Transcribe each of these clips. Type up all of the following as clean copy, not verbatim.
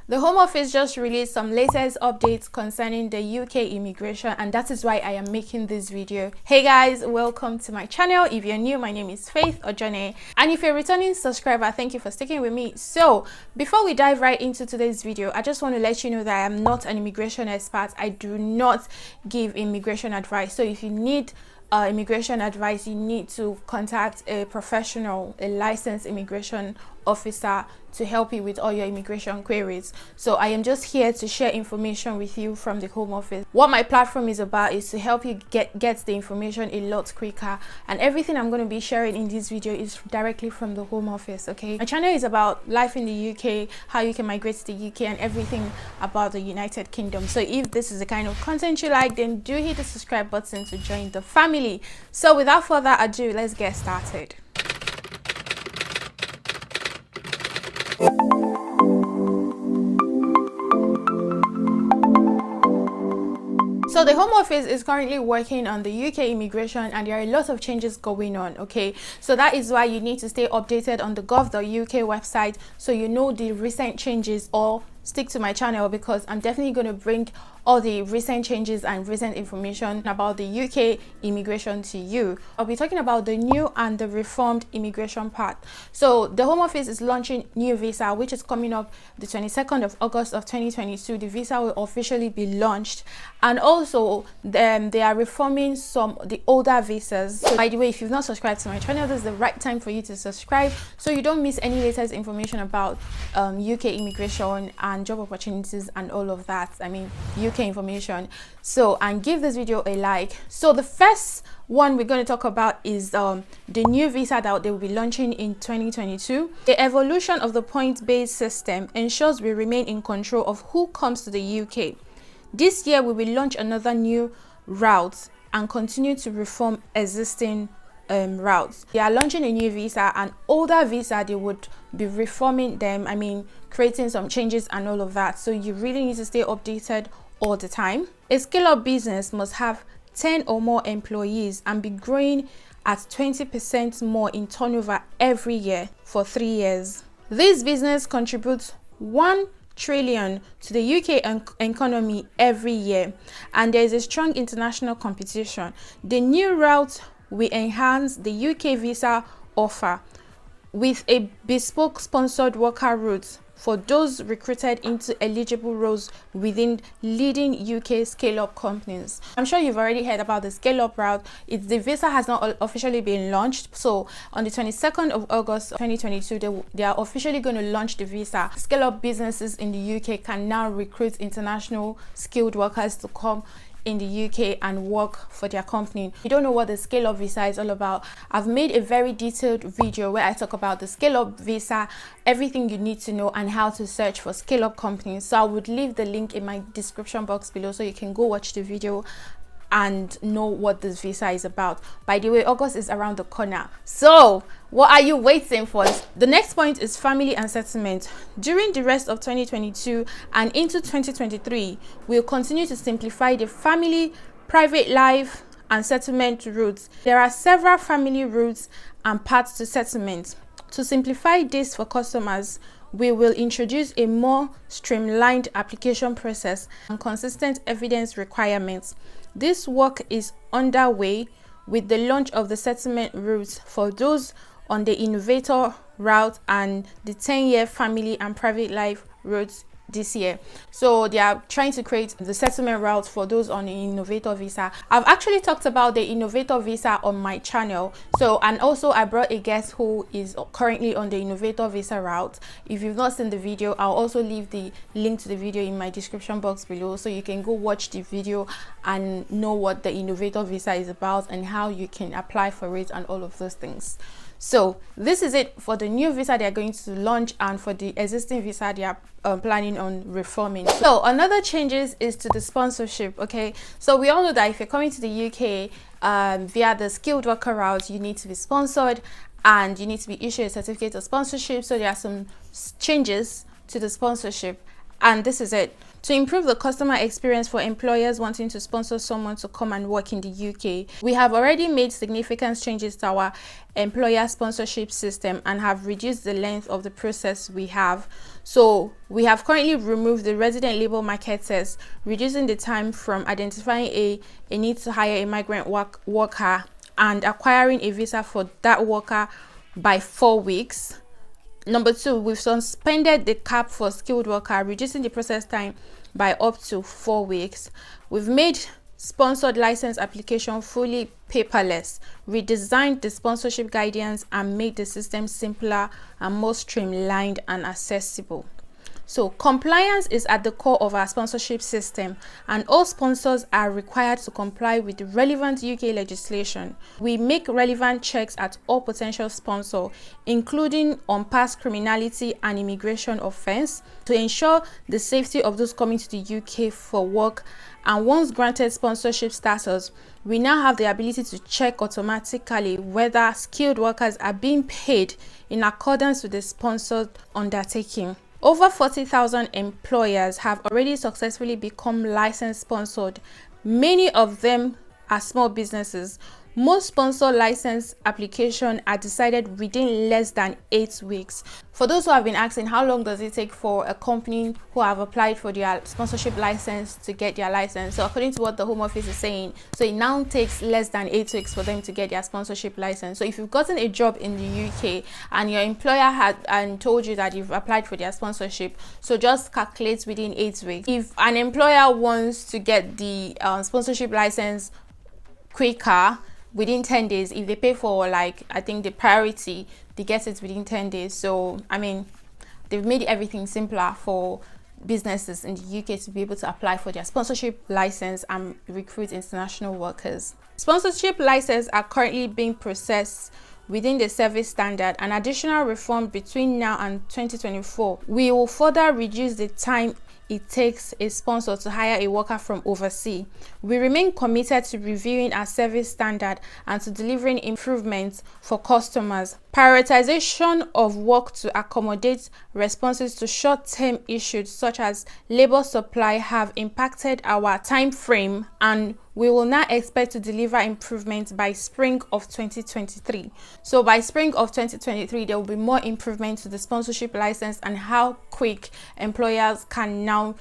The Home Office just released some latest updates concerning the UK immigration, and that is why I am making this video. Hey guys, welcome to my channel. If you're new, my name is Faith Ojone, and if you're a returning subscriber, thank you for sticking with me. So before we dive right into today's video, I just want to let you know that I am not an immigration expert. I do not give immigration advice. So if you need immigration advice, you need to contact a professional, a licensed immigration officer to help you with all your immigration queries. So I am just here to share information with you from the Home Office. What my platform is about is to help you get the information a lot quicker, and everything I'm going to be sharing in this video is directly from the Home Office. Okay, my channel is about life in the UK, how you can migrate to the UK, and everything about the United Kingdom. So if this is the kind of content you like, then do hit the subscribe button to join the family. So without further ado, let's get started. So the Home Office is currently working on the UK immigration, and there are a lot of changes going on. Okay, so that is why you need to stay updated on the gov.uk website so you know the recent changes, or stick to my channel because I'm definitely going to bring all the recent changes and recent information about the UK immigration to you. I'll be talking about the new and the reformed immigration part. So the Home Office is launching new visa, which is coming up the 22nd of August of 2022. The visa will officially be launched, and also they are reforming the older visas. So by the way, if you've not subscribed to my channel, this is the right time for you to subscribe so you don't miss any latest information about UK immigration and job opportunities and all of that. I mean, UK information. So, and give this video a like. So the first one we're going to talk about is the new visa that they will be launching in 2022. The evolution of the point-based system ensures we remain in control of who comes to the UK. This year we will launch another new route and continue to reform existing routes. They are launching a new visa, and older visa they would be reforming them, I mean creating some changes and all of that. So you really need to stay updated all the time. A scale-up business must have 10 or more employees and be growing at 20% more in turnover every year for 3 years. This business contributes 1 trillion to the UK economy every year, and there is a strong international competition. The new route will enhance the UK visa offer with a bespoke sponsored worker route for those recruited into eligible roles within leading UK scale-up companies. I'm sure you've already heard about the scale-up route. The visa has not officially been launched. So on the 22nd of August 2022, they are officially going to launch the visa. Scale-up businesses in the UK can now recruit international skilled workers to come in the UK and work for their company. If you don't know what the scale-up visa is all about, I've made a very detailed video where I talk about the scale-up visa, everything you need to know, and how to search for scale-up companies. So I would leave the link in my description box below so you can go watch the video and know what this visa is about. By the way, August is around the corner, so what are you waiting for? The next point is family and settlement. During the rest of 2022 and into 2023, we'll continue to simplify the family, private life and settlement routes. There are several family routes and paths to settlement. To simplify this for customers, we will introduce a more streamlined application process and consistent evidence requirements. This work is underway with the launch of the settlement routes for those on the Innovator route and the 10-year family and private life routes this year. So they are trying to create the settlement route for those on the Innovator Visa. I've actually talked about the Innovator Visa on my channel. So, and also I brought a guest who is currently on the Innovator Visa route. If you've not seen the video, I'll also leave the link to the video in my description box below so you can go watch the video and know what the Innovator Visa is about and how you can apply for it and all of those things. So this is it for the new visa they are going to launch, and for the existing visa they are planning on reforming. So another changes is to the sponsorship. Okay, so we all know that if you're coming to the UK via the skilled worker route, you need to be sponsored and you need to be issued a certificate of sponsorship. So there are some changes to the sponsorship, And this is it. To improve the customer experience for employers wanting to sponsor someone to come and work in the UK, we have already made significant changes to our employer sponsorship system and have reduced the length of the process we have. So we have currently removed the resident labor market test, reducing the time from identifying a need to hire a migrant worker and acquiring a visa for that worker by 4 weeks. Number 2, we've suspended the cap for skilled worker, reducing the process time by up to 4 weeks. We've made sponsored license application fully paperless, redesigned the sponsorship guidance, and made the system simpler and more streamlined and accessible. So compliance is at the core of our sponsorship system, and all sponsors are required to comply with the relevant UK legislation. We make relevant checks at all potential sponsors, including on past criminality and immigration offense, to ensure the safety of those coming to the UK for work. And once granted sponsorship status, we now have the ability to check automatically whether skilled workers are being paid in accordance with the sponsored undertaking. Over 40,000 employers have already successfully become licensed sponsored. Many of them are small businesses. Most sponsor license applications are decided within less than 8 weeks. For those who have been asking, how long does it take for a company who have applied for their sponsorship license to get their license? So according to what the Home Office is saying, so it now takes less than 8 weeks for them to get their sponsorship license. So if you've gotten a job in the UK and your employer had told you that you've applied for their sponsorship, so just calculate within 8 weeks. If an employer wants to get the sponsorship license quicker, within 10 days, if they pay for, like, I think the priority, they get it within 10 days. So I mean, they've made everything simpler for businesses in the UK to be able to apply for their sponsorship license and recruit international workers. Sponsorship licenses are currently being processed within the service standard. An additional reform between now and 2024 we will further reduce the time it takes a sponsor to hire a worker from overseas. We remain committed to reviewing our service standard and to delivering improvements for customers. Prioritization of work to accommodate responses to short-term issues such as labor supply have impacted our time frame, and we will now expect to deliver improvements by spring of 2023. So by spring of 2023, there will be more improvements to the sponsorship license and how quick employers can now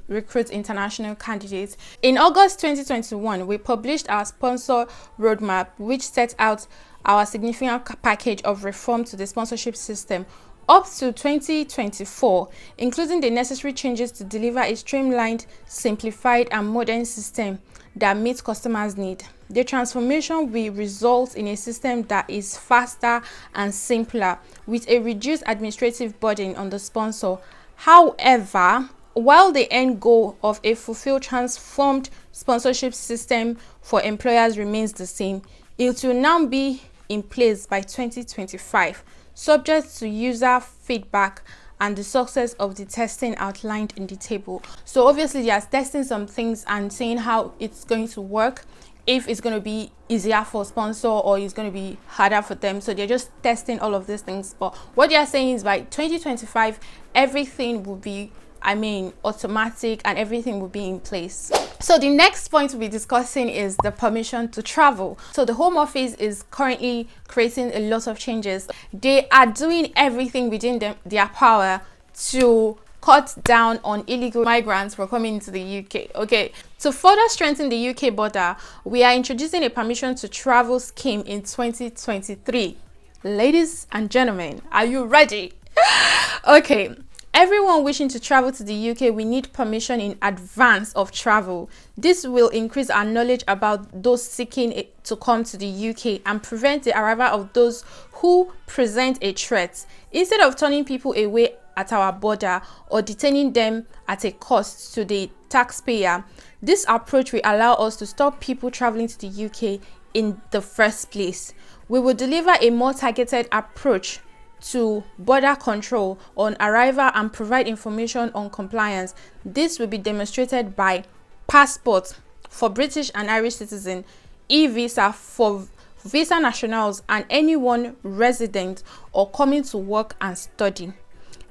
recruit international candidates. In August 2021, we published our sponsor roadmap, which set out our significant package of reform to the sponsorship system up to 2024, including the necessary changes to deliver a streamlined, simplified, and modern system that meets customers' needs. The transformation will result in a system that is faster and simpler, with a reduced administrative burden on the sponsor. However, while the end goal of a fulfilled transformed sponsorship system for employers remains the same, it will now be in place by 2025, subject to user feedback and the success of the testing outlined in the table. So obviously they are testing some things and seeing how it's going to work, if it's going to be easier for sponsor or it's going to be harder for them. So they're just testing all of these things. But what they are saying is by 2025, everything will be, automatic, and everything will be in place. So the next point we'll be discussing is the permission to travel. So the Home Office is currently creating a lot of changes. They are doing everything within their power to cut down on illegal migrants for coming into the UK. Okay, to further strengthen the UK border, we are introducing a permission to travel scheme in 2023. Ladies and gentlemen, are you ready? Okay. Everyone wishing to travel to the UK, we need permission in advance of travel. This will increase our knowledge about those seeking to come to the UK and prevent the arrival of those who present a threat. Instead of turning people away at our border or detaining them at a cost to the taxpayer, this approach will allow us to stop people traveling to the UK in the first place. We will deliver a more targeted approach to border control on arrival and provide information on compliance. This will be demonstrated by passports for British and Irish citizens, e-visa for visa nationals and anyone resident or coming to work and study,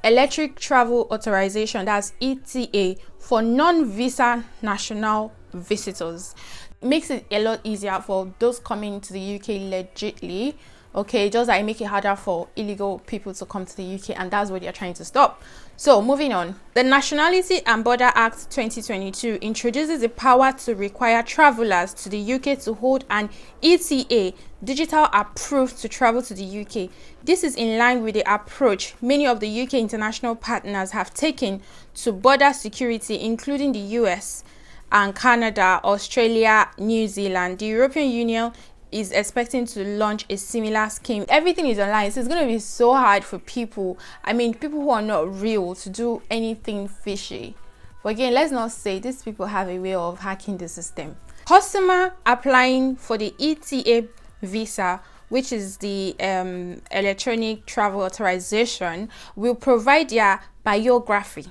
electric travel authorization, that's ETA, for non-visa national visitors. It makes it a lot easier for those coming to the UK legitly, okay, just like make it harder for illegal people to come to the UK, and that's what you're trying to stop. So moving on, the Nationality and Border Act 2022 introduces the power to require travelers to the UK to hold an ETA, digital approved to travel to the UK. This is in line with the approach many of the UK international partners have taken to border security, including the US and Canada, Australia, New Zealand. The European Union is expecting to launch a similar scheme. Everything is online, so it's going to be so hard for people, people who are not real, to do anything fishy. But again, let's not say these people have a way of hacking the system. Customer applying for the ETA visa, which is the electronic travel authorization, will provide their biography,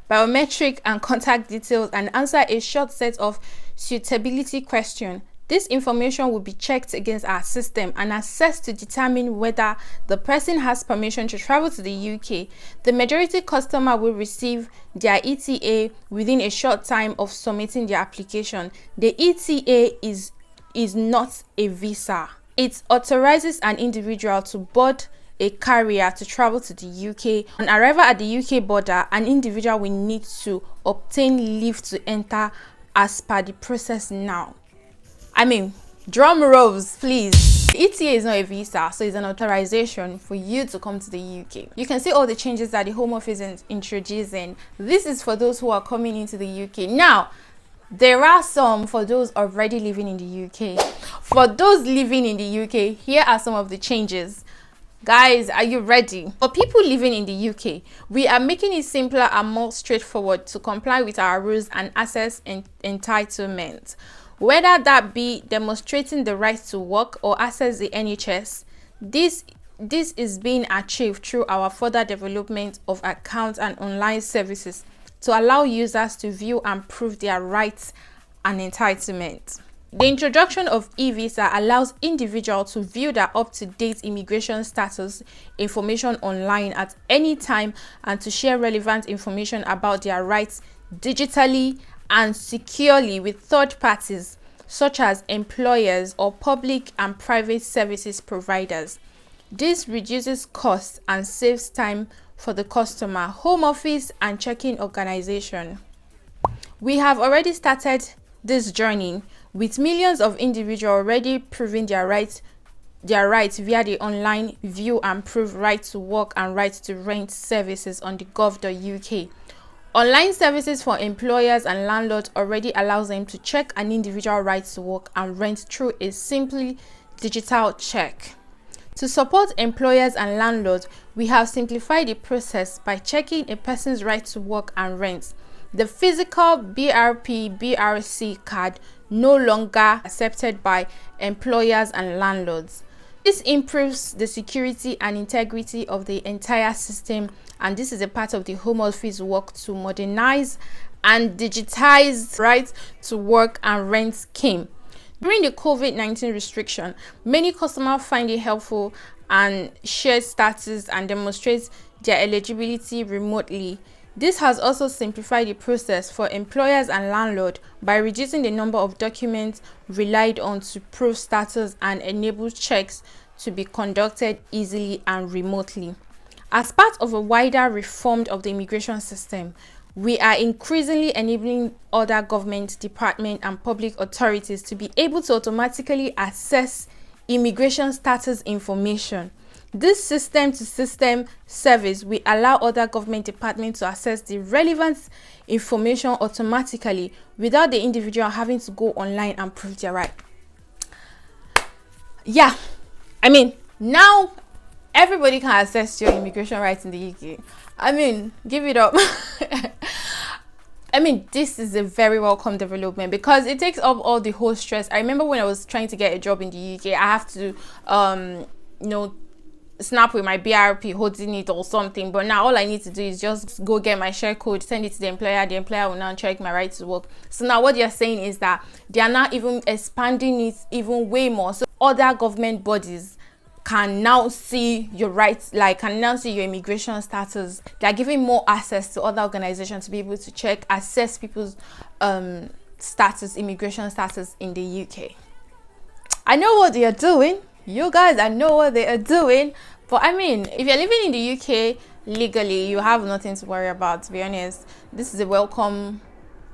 biometric and contact details, and answer a short set of suitability questions. This information will be checked against our system and assessed to determine whether the person has permission to travel to the UK. The majority customer will receive their ETA within a short time of submitting their application. The ETA is not a visa. It authorizes an individual to board a carrier to travel to the UK. On arrival at the UK border, an individual will need to obtain leave to enter as per the process now. Drum rolls, please. The ETA is not a visa, so it's an authorization for you to come to the UK. You can see all the changes that the Home Office is introducing. This is for those who are coming into the UK. Now, there are some for those already living in the UK. For those living in the UK, here are some of the changes. Guys, are you ready? For people living in the UK, we are making it simpler and more straightforward to comply with our rules and access entitlement. Whether that be demonstrating the right to work or access the NHS, this is being achieved through our further development of accounts and online services to allow users to view and prove their rights and entitlements. The introduction of e-visa allows individuals to view their up-to-date immigration status information online at any time and to share relevant information about their rights digitally and securely with third parties such as employers or public and private services providers. This reduces costs and saves time for the customer, Home Office, and checking organization. We have already started this journey with millions of individuals already proving their rights via the online view and prove right to work and right to rent services on the gov.uk. Online services for employers and landlords already allows them to check an individual right to work and rent through a simply digital check. To support employers and landlords, we have simplified the process by checking a person's right to work and rent. The physical BRC card no longer accepted by employers and landlords. This improves the security and integrity of the entire system, and this is a part of the Home Office work to modernize and digitize right to work and rent scheme. During the COVID-19 restriction, many customers find it helpful and share status and demonstrate their eligibility remotely. This has also simplified the process for employers and landlords by reducing the number of documents relied on to prove status and enable checks to be conducted easily and remotely. As part of a wider reform of the immigration system, we are increasingly enabling other government departments and public authorities to be able to automatically access immigration status information. This system-to-system service will allow other government departments to access the relevant information automatically without the individual having to go online and prove their right. Yeah, now everybody can access your immigration rights in the UK. Give it up. This is a very welcome development because it takes up all the whole stress. I remember when I was trying to get a job in the UK, I have to, snap with my BRP holding it or something, but now all I need to do is just go get my share code, send it to the employer will now check my right to work. So now what you're saying is that they are now even expanding it even way more, so other government bodies can now see your rights, like can now see your immigration status. They're giving more access to other organizations to be able to check, assess people's status, immigration status in the UK. I know what they are doing. You guys, I know what they are doing. But I mean, if you're living in the UK legally, you have nothing to worry about, to be honest. This is a welcome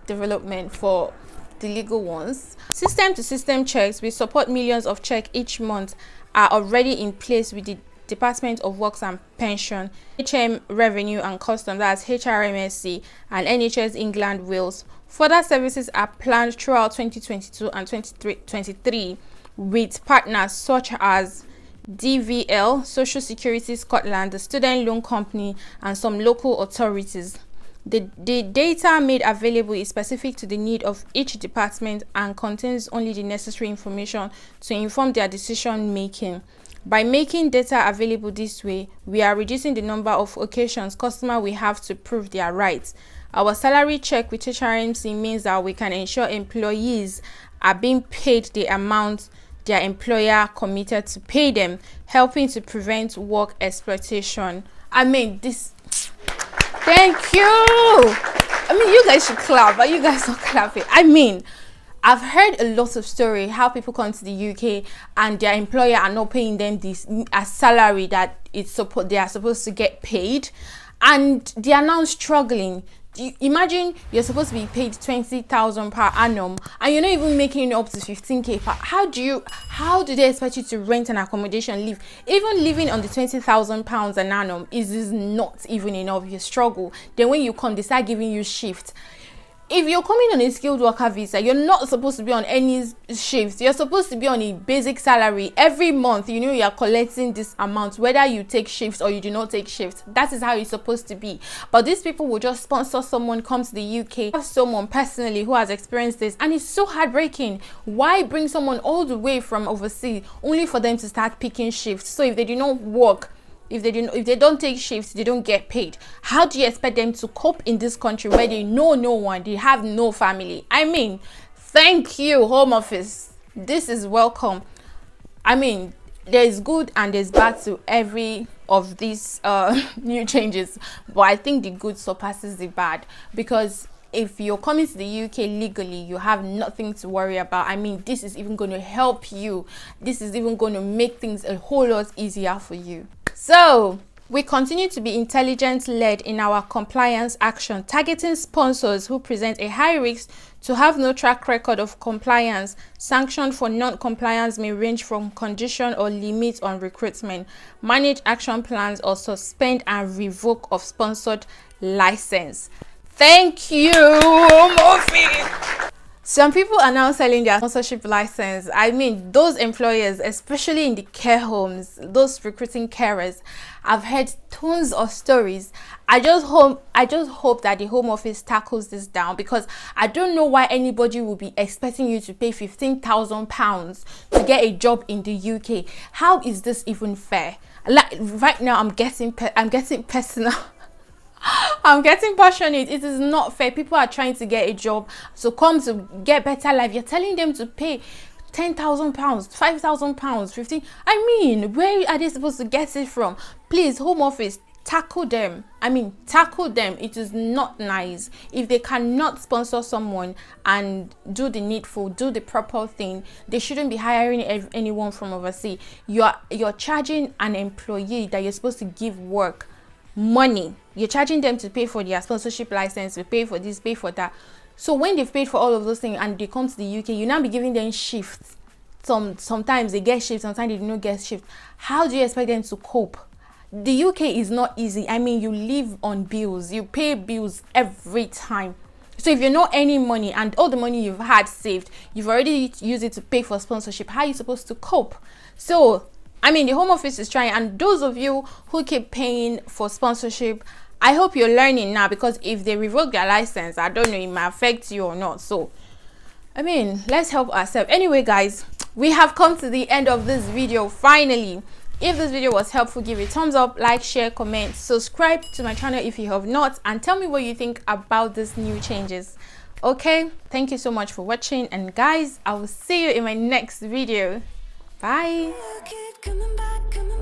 development for the legal ones. System to system checks, we support millions of checks each month, are already in place with the Department of Works and Pension, HM Revenue and Customs, that's HRMSC, and NHS England Wales. Further services are planned throughout 2022 and 2023 with partners such as DVL, Social Security Scotland, the Student Loan Company, and some local authorities. The data made available is specific to the need of each department and contains only the necessary information to inform their decision making. By making data available this way, we are reducing the number of occasions customers will have to prove their rights. Our salary check with HRMC means that we can ensure employees are being paid the amount their employer committed to pay them, helping to prevent work exploitation. I mean, this, thank you. I mean, you guys should clap, but you guys not clapping. I mean, I've heard a lot of story how people come to the UK and their employer are not paying them this a salary that they are supposed to get paid, and they are now struggling. Imagine you're supposed to be paid 20,000 per annum and you're not even making up to 15k per. How do they expect you to rent an accommodation, live? Even living on the 20,000 pounds an annum is not even enough. You struggle. Then when you come, they start giving you shifts. If you're coming on a skilled worker visa, you're not supposed to be on any shifts. You're supposed to be on a basic salary. Every month, you know, you're collecting this amount, whether you take shifts or you do not take shifts. That is how it's supposed to be. But these people will just sponsor someone come to the UK. I have someone personally who has experienced this, and it's so heartbreaking. Why bring someone all the way from overseas only for them to start picking shifts? So if they do not work, if they don't take shifts, they don't get paid. How do you expect them to cope in this country where they know no one, they have no family? I mean, thank you, Home Office. This is welcome. I mean, there's good and there's bad to every of these new changes, but I think the good surpasses the bad, because if you're coming to the UK legally, you have nothing to worry about. I mean, this is even going to help you. This is even going to make things a whole lot easier for you. So we continue to be intelligence-led in our compliance action, targeting sponsors who present a high risk to have no track record of compliance. Sanction for non-compliance may range from condition or limit on recruitment, manage action plans, or suspend and revoke of sponsored license. Thank you, Murphy. Some people are now selling their sponsorship license. I mean, those employers, especially in the care homes, those recruiting carers, I've heard tons of stories. I just hope that the Home Office tackles this down, because I don't know why anybody will be expecting you to pay £15,000 to get a job in the UK. How is this even fair? Like right now, I'm getting personal. I'm getting passionate. It is not fair. People are trying to get a job, so come to get better life. You're telling them to pay £10,000, £5,000, 15. I mean, where are they supposed to get it from? Please, Home Office, tackle them. I mean, tackle them. It is not nice. If they cannot sponsor someone and do the needful, do the proper thing, they shouldn't be hiring anyone from overseas. You're charging an employee that you're supposed to give work money. You're charging them to pay for their sponsorship license, to pay for this, pay for that. So when they've paid for all of those things and they come to the UK, you now be giving them shifts. Sometimes they get shifts, sometimes they do not get shifts. How do you expect them to cope? The UK is not easy. I mean, you live on bills, you pay bills every time. So if you're not earning money and all the money you've had saved, you've already used it to pay for sponsorship, how are you supposed to cope? So I mean, the Home Office is trying, and those of you who keep paying for sponsorship, I hope you're learning now, because if they revoke their license, I don't know, it might affect you or not. So, I mean, let's help ourselves. Anyway, guys, we have come to the end of this video, finally. If this video was helpful, give it a thumbs up, like, share, comment, subscribe to my channel if you have not, and tell me what you think about these new changes. Okay, thank you so much for watching, and guys, I will see you in my next video. Bye. You keep coming back, coming